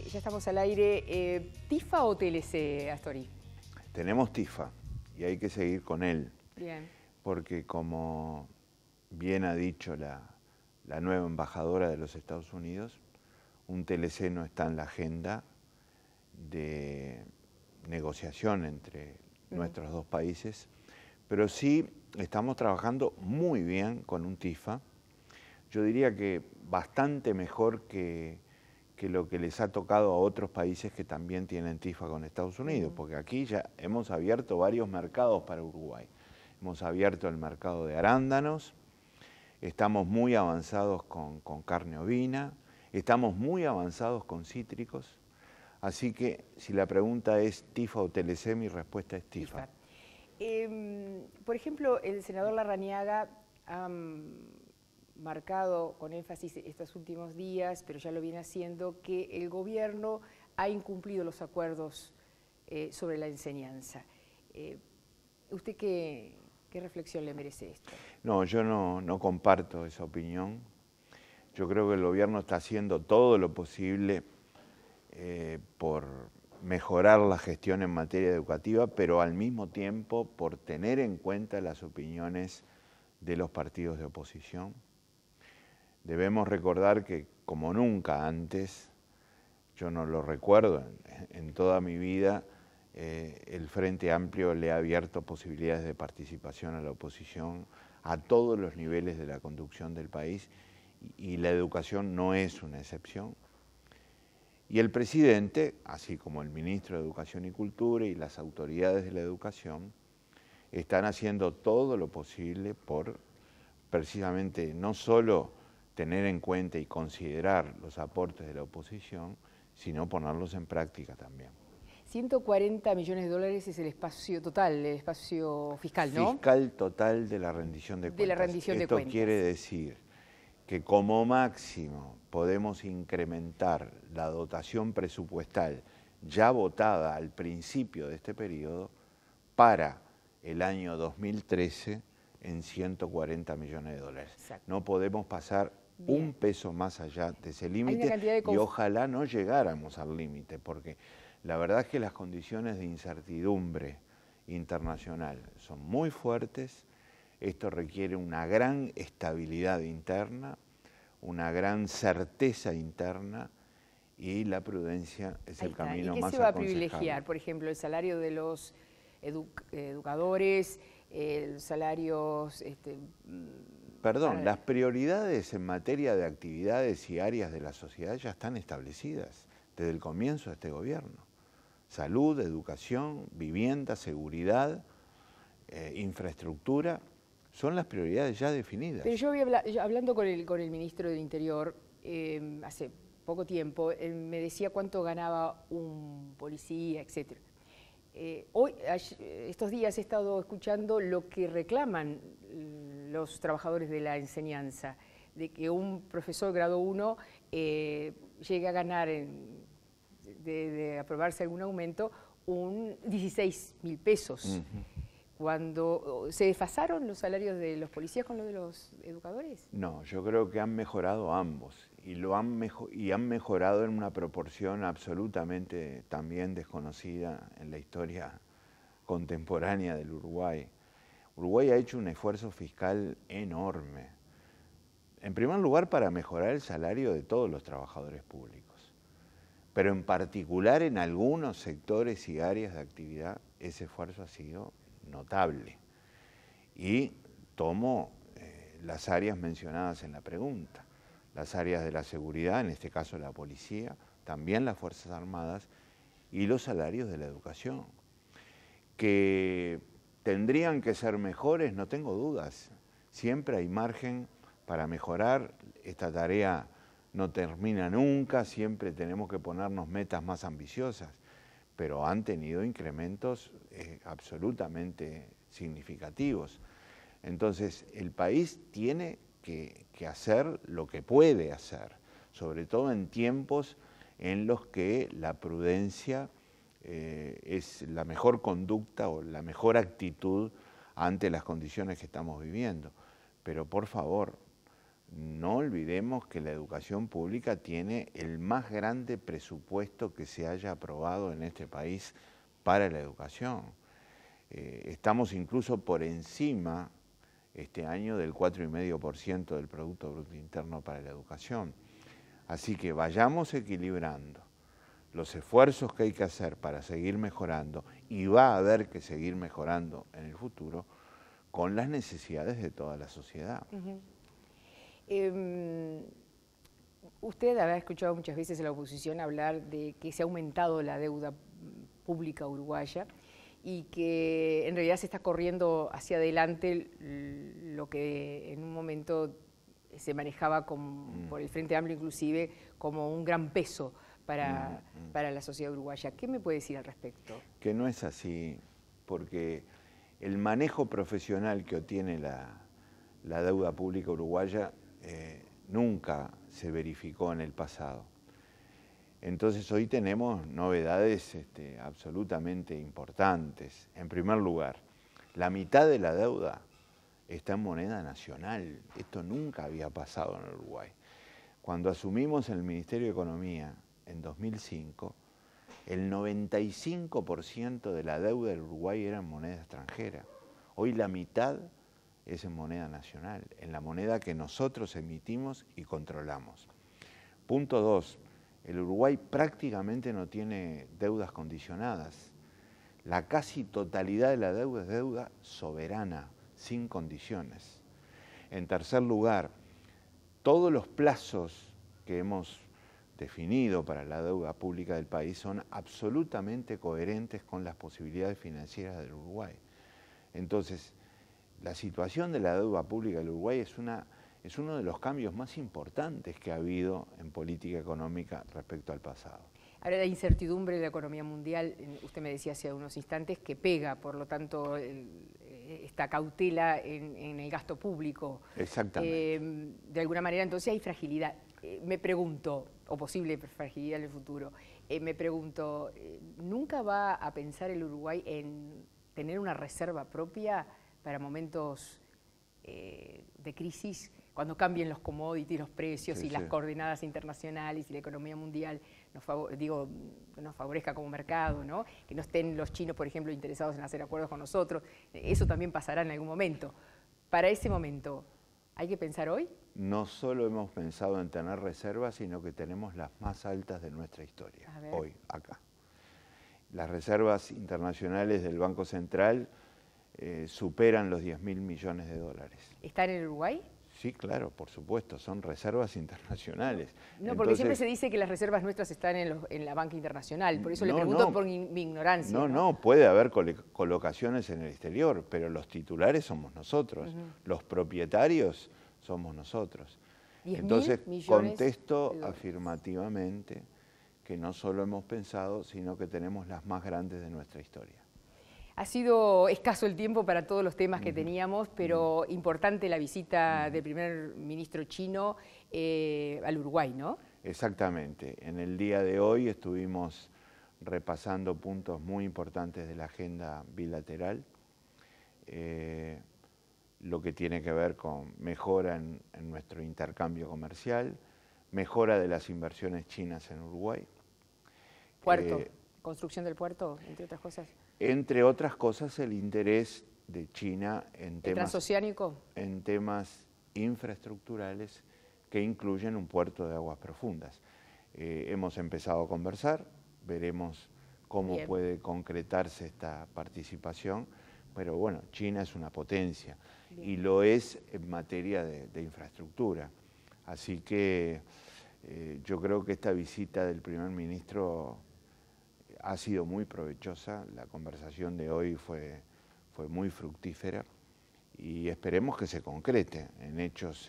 Ya estamos al aire. ¿TIFA o TLC, Astori? Tenemos TIFA y hay que seguir con él. Bien. Porque como bien ha dicho la nueva embajadora de los Estados Unidos, un TLC no está en la agenda de negociación entre nuestros dos países, pero sí estamos trabajando muy bien con un TIFA. Yo diría que bastante mejor que lo que les ha tocado a otros países que también tienen TIFA con Estados Unidos, porque aquí ya hemos abierto varios mercados para Uruguay. Hemos abierto el mercado de arándanos, estamos muy avanzados con carne ovina, estamos muy avanzados con cítricos, así que si la pregunta es TIFA o TLC, mi respuesta es TIFA. Por ejemplo, el senador Larrañaga ha marcado con énfasis estos últimos días, pero ya lo viene haciendo, que el gobierno ha incumplido los acuerdos sobre la enseñanza. ¿Usted qué reflexión le merece esto? No, yo no comparto esa opinión. Yo creo que el gobierno está haciendo todo lo posible por mejorar la gestión en materia educativa, pero al mismo tiempo por tener en cuenta las opiniones de los partidos de oposición. Debemos recordar que como nunca antes, yo no lo recuerdo en toda mi vida, el Frente Amplio le ha abierto posibilidades de participación a la oposición a todos los niveles de la conducción del país y la educación no es una excepción. Y el presidente, así como el ministro de Educación y Cultura y las autoridades de la educación, están haciendo todo lo posible por precisamente no solo tener en cuenta y considerar los aportes de la oposición, sino ponerlos en práctica también. 140 millones de dólares es el espacio total, el espacio fiscal, ¿no? Fiscal total de la rendición de cuentas. De la rendición de cuentas. Esto quiere decir que como máximo podemos incrementar la dotación presupuestal ya votada al principio de este periodo para el año 2013 en 140 millones de dólares. Exacto. No podemos pasar un peso más allá de ese límite y ojalá no llegáramos al límite, porque la verdad es que las condiciones de incertidumbre internacional son muy fuertes. Esto requiere una gran estabilidad interna, una gran certeza interna y la prudencia es el camino más aconsejable. ¿Y qué se va a privilegiar? Por ejemplo, el salario de los educadores, salarios... Perdón, las prioridades en materia de actividades y áreas de la sociedad ya están establecidas desde el comienzo de este gobierno. Salud, educación, vivienda, seguridad, infraestructura, son las prioridades ya definidas. Pero yo hablando con el ministro del Interior hace poco tiempo, me decía cuánto ganaba un policía, etc. Estos días he estado escuchando lo que reclaman los trabajadores de la enseñanza, de que un profesor grado 1 llegue a ganar, de aprobarse algún aumento, 16.000 pesos. Cuando ¿se desfasaron los salarios de los policías con los de los educadores? No, yo creo que han mejorado ambos y han mejorado en una proporción absolutamente también desconocida en la historia contemporánea del Uruguay. Uruguay ha hecho un esfuerzo fiscal enorme, en primer lugar para mejorar el salario de todos los trabajadores públicos, pero en particular en algunos sectores y áreas de actividad ese esfuerzo ha sido notable. Y tomo las áreas mencionadas en la pregunta, las áreas de la seguridad, en este caso la policía, también las Fuerzas Armadas y los salarios de la educación, que tendrían que ser mejores, no tengo dudas. Siempre hay margen para mejorar, esta tarea no termina nunca, siempre tenemos que ponernos metas más ambiciosas, pero han tenido incrementos absolutamente significativos. Entonces, el país tiene que hacer lo que puede hacer, sobre todo en tiempos en los que la prudencia es la mejor conducta o la mejor actitud ante las condiciones que estamos viviendo. Pero por favor, no olvidemos que la educación pública tiene el más grande presupuesto que se haya aprobado en este país para la educación. Estamos incluso por encima este año del 4,5% del Producto Bruto Interno para la educación. Así que vayamos equilibrando los esfuerzos que hay que hacer para seguir mejorando, y va a haber que seguir mejorando en el futuro, con las necesidades de toda la sociedad. Usted habrá escuchado muchas veces a la oposición hablar de que se ha aumentado la deuda pública uruguaya y que en realidad se está corriendo hacia adelante lo que en un momento se manejaba por el Frente Amplio inclusive como un gran peso para la sociedad uruguaya. ¿Qué me puede decir al respecto? Que no es así, porque el manejo profesional que obtiene la deuda pública uruguaya nunca se verificó en el pasado. Entonces hoy tenemos novedades absolutamente importantes. En primer lugar, la mitad de la deuda está en moneda nacional. Esto nunca había pasado en Uruguay. Cuando asumimos el Ministerio de Economía en 2005, el 95% de la deuda del Uruguay era en moneda extranjera. Hoy la mitad es en moneda nacional, en la moneda que nosotros emitimos y controlamos. Punto 2. El Uruguay prácticamente no tiene deudas condicionadas. La casi totalidad de la deuda es deuda soberana, sin condiciones. En tercer lugar, todos los plazos que hemos definido para la deuda pública del país son absolutamente coherentes con las posibilidades financieras del Uruguay. Entonces, la situación de la deuda pública del Uruguay es uno de los cambios más importantes que ha habido en política económica respecto al pasado. Ahora, la incertidumbre de la economía mundial, usted me decía hace unos instantes, que pega, por lo tanto, esta cautela en el gasto público. Exactamente. De alguna manera, entonces, hay fragilidad. Me pregunto, o posible fragilidad en el futuro, me pregunto, ¿nunca va a pensar el Uruguay en tener una reserva propia para momentos de crisis, cuando cambien los commodities, los precios y las coordenadas internacionales y la economía mundial nos favorezca como mercado, ¿no? Que no estén los chinos, por ejemplo, interesados en hacer acuerdos con nosotros? Eso también pasará en algún momento. Para ese momento, ¿hay que pensar hoy? No solo hemos pensado en tener reservas, sino que tenemos las más altas de nuestra historia, hoy, acá. Las reservas internacionales del Banco Central superan los 10.000 millones de dólares. ¿Están en Uruguay? Sí, claro, por supuesto, son reservas internacionales. No, porque siempre se dice que las reservas nuestras están en la banca internacional, por eso le pregunto por mi ignorancia. No, puede haber colocaciones en el exterior, pero los titulares somos nosotros, los propietarios somos nosotros. Entonces, contesto afirmativamente que no solo hemos pensado, sino que tenemos las más grandes de nuestra historia. Ha sido escaso el tiempo para todos los temas que teníamos, pero importante la visita del primer ministro chino al Uruguay, ¿no? Exactamente. En el día de hoy estuvimos repasando puntos muy importantes de la agenda bilateral, lo que tiene que ver con mejora en nuestro intercambio comercial, mejora de las inversiones chinas en Uruguay. Puerto, construcción del puerto, entre otras cosas. Entre otras cosas, el interés de China en temas infraestructurales que incluyen un puerto de aguas profundas. Hemos empezado a conversar, veremos cómo puede concretarse esta participación, pero bueno, China es una potencia y lo es en materia de infraestructura. Así que yo creo que esta visita del primer ministro ha sido muy provechosa, la conversación de hoy fue muy fructífera y esperemos que se concrete en hechos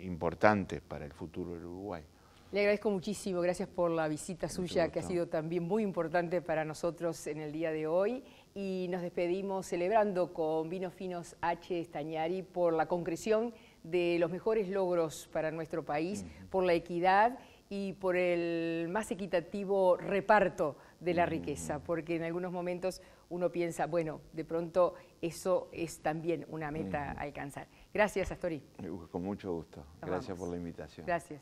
importantes para el futuro del Uruguay. Le agradezco muchísimo, gracias por la visita suya, que ha sido también muy importante para nosotros en el día de hoy, y nos despedimos celebrando con Vinos Finos H. Estañari por la concreción de los mejores logros para nuestro país, por la equidad y por el más equitativo reparto de la riqueza, porque en algunos momentos uno piensa, bueno, de pronto eso es también una meta a alcanzar. Gracias, Astori. Con mucho gusto. Nos Gracias vamos. por la invitación. Gracias.